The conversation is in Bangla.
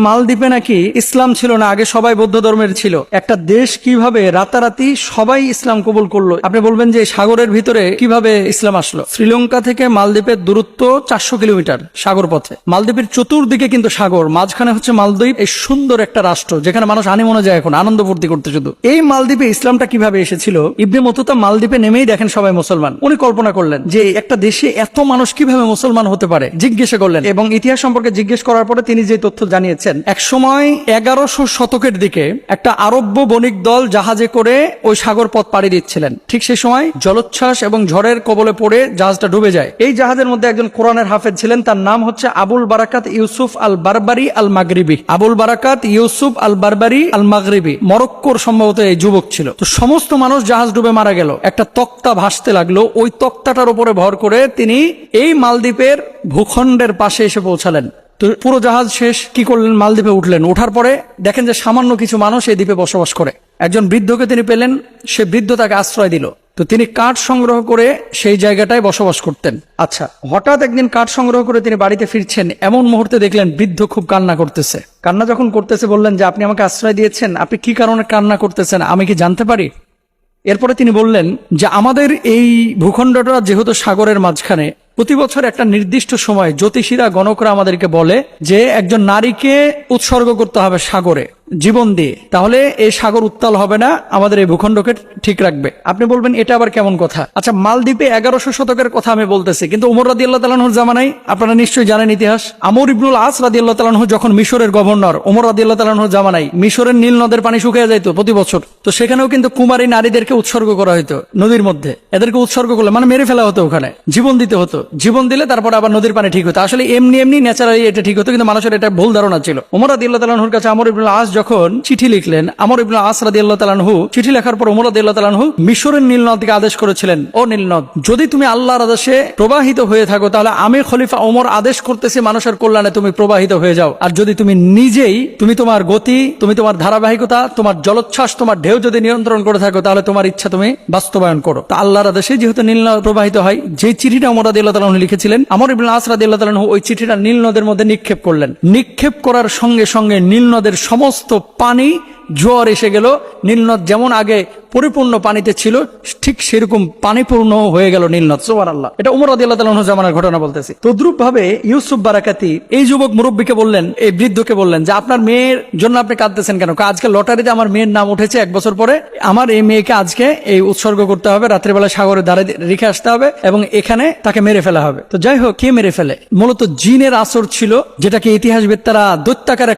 মালদ্বীপে নাকি ইসলাম ছিল না, আগে সবাই বৌদ্ধ ধর্মের ছিল। একটা দেশ কিভাবে রাতারাতি সবাই ইসলাম কবুল করলো? আপনি বলবেন যে সাগরের ভিতরে কিভাবে ইসলাম আসলো? শ্রীলঙ্কা থেকে মালদ্বীপের দূরত্ব 400 কিলোমিটার সাগর পথে। মালদ্বীপের চতুর্দিকে কিন্তু সাগর, মাঝখানে হচ্ছে মালদ্বীপ। এই সুন্দর একটা রাষ্ট্র যেখানে মানুষ আনিমনে যায় এখন আনন্দ ফুর্তি করতে। শুধু এই মালদ্বীপে ইসলামটা কিভাবে এসেছিল? ইবনে বতুতা মালদ্বীপে নেমেই দেখেন সবাই মুসলমান। উনি কল্পনা করলেন যে একটা দেশে এত মানুষ কিভাবে মুসলমান হতে পারে, জিজ্ঞাসা করলেন এবং ইতিহাস সম্পর্কে জিজ্ঞেস করার পরে তিনি যে তথ্য জানিয়েছেন, এক সময় 1100 শতকের দিকে একটা আরব্য বণিক দল জাহাজে করে ওই সাগর পথ পাড়ি দিচ্ছিলেন। ঠিক সেই সময় জলোচ্ছ্বাস এবং ঝড়ের কবলে পড়ে জাহাজটা ডুবে যায়। এই জাহাজের মধ্যে একজন কোরআনের হাফেজ ছিলেন, তার নাম হচ্ছে আবুল বারাকাত ইউসুফ আল বারবারি আল মাগরিবি। আবুল বারাকাত ইউসুফ আল বারবারি আল মাগরিবি মরক্কোর সম্ভবত এই যুবক ছিল। তো সমস্ত মানুষ জাহাজ ডুবে মারা গেল। একটা তক্তা ভাসতে লাগলো, ওই তক্তাটার উপরে ভর করে তিনি এই মালদ্বীপের ভূখণ্ডের পাশে এসে পৌঁছালেন। তো পুরো জাহাজ শেষ, কি করলেন? মালদ্বীপে উঠলেন। ওঠার পরে দেখেন যে সামান্য কিছু মানুষ এই দ্বীপে বসবাস করে। একজন বৃদ্ধকে তিনি পেলেন, সে বৃদ্ধ তাকে আশ্রয় দিল। তো তিনি কাঠ সংগ্রহ করে সেই জায়গাটায় বসবাস করতেন। আচ্ছা, হঠাৎ একদিন কাঠ সংগ্রহ করে তিনি বাড়িতে ফিরছেন, এমন মুহূর্তে দেখলেন বৃদ্ধ খুব কান্না করতেছে। কান্না যখন করতেছে বললেন যে আপনি আমাকে আশ্রয় দিয়েছেন, আপনি কি কারণে কান্না করতেছেন, আমি কি জানতে পারি? এরপরে তিনি বললেন যে আমাদের এই ভূখণ্ডটা যেহেতু সাগরের মাঝখানে, প্রতি বছর একটা নির্দিষ্ট সময় জ্যোতিষীরা গণকরা আমাদেরকে বলে যে একজন নারীকে উৎসর্গ করতে হবে সাগরে জীবন দিয়ে, তাহলে এই সাগর উত্তাল হবে না, আমাদের এই ভূখণ্ডকে ঠিক রাখবে। আপনি বলবেন এটা আবার কেমন কথা? আচ্ছা, মালদ্বীপে 1100 শতকের কথা আমি বলতেছি, কিন্তু ওমর রাদিয়াল্লাহু তাআলা আনহুর জামানায় আপনারা নিশ্চয়ই জানেন ইতিহাস। আমর ইবনুল আস রাদিয়াল্লাহু তাআলা আনহু যখন মিশরের গভর্নর, ওমর রাদিয়াল্লাহু তাআলা আনহুর জামানায় মিশরের নীল নদের পানি শুকিয়ে যাইতো প্রতি বছর। তো সেখানেও কিন্তু কুমারী নারীদেরকে উৎসর্গ করা হতো নদীর মধ্যে। এদেরকে উৎসর্গ করলে মানে মেরে ফেলা হতো, ওখানে জীবন দিতে হতো। জীবন দিলে তারপরে আবার নদীর পানি ঠিক হতো। আসলে এমনি এমনি ন্যাচারালি এটা ঠিক হতো, কিন্তু মানুষের এটা ভুল ধারণা ছিল। ওমর রাদিয়াল্লাহু তাআলা আনহুর কাছে আমর ইবনুল আস যখন চিঠি লিখলেন, আমর ইবনুল আস রাদিয়াল্লাহু তাআলা আনহু চিঠি লেখার পর ওমর রাদিয়াল্লাহু তাআলা আনহু মিশরের নীল নদকে আদেশ করেছিলেন, ও নীল নদ, যদি তুমি আল্লাহর আদেশে প্রবাহিত হয়ে থাকো তাহলে আমি খলিফা ওমর আদেশ করতেছি মানুষের কল্যাণে তুমি প্রবাহিত হয়ে যাও। আর যদি তুমি নিজেই তোমার গতি, তোমার ধারাবাহিকতা, তোমার জলোচ্ছ্বাস, তোমার ঢেউ যদি নিয়ন্ত্রণ করে থাকো তাহলে তোমার ইচ্ছা তুমি বাস্তবায়ন করো। তা আল্লাহর আদেশে যেহেতু নীল নদ প্রবাহিত হয়, যে চিঠিটা ওমর রাদিয়াল্লাহু তাআলা আনহু লিখেছিলেন, আমর ইবনুল আস রাদিয়াল্লাহু তাআলা আনহু ওই চিঠিটা নীল নদের মধ্যে নিক্ষেপ করলেন। নিক্ষেপ করার সঙ্গে সঙ্গে নীল নদের সমস্ত পানি জোয়ার এসে গেল। নীলনদ যেমন আগে পরিপূর্ণ পানিতে ছিল, ঠিক সেরকম পানিপূর্ণ হয়ে গেল নীলনদ। সুবহানাল্লাহ। এটা ওমর রাদিয়াল্লাহু তাআলা আনহু জামানার ঘটনা বলতেছি। তদ্রুপ ভাবে ইউসুফ বারাকাতি এই যুবক মুরব্বীকে বললেন, এই বৃদ্ধকে বললেন যে আপনার মেয়ের জন্য আপনি কাঁদতেছেন কেন? আজকে লটারিতে আমার মেয়ের নাম উঠেছে, 1 বছর পরে আমার এই মেয়েকে আজকে এই উৎসর্গ করতে হবে, রাত্রিবেলা সাগরের ধারে রেখে আসতে হবে এবং এখানে তাকে মেরে ফেলা হবে। তো যাই হোক, কে মেরে ফেলে? মূলত জিনের আসর ছিল, যেটাকে ইতিহাসবেত্তারা দৈত্যাকার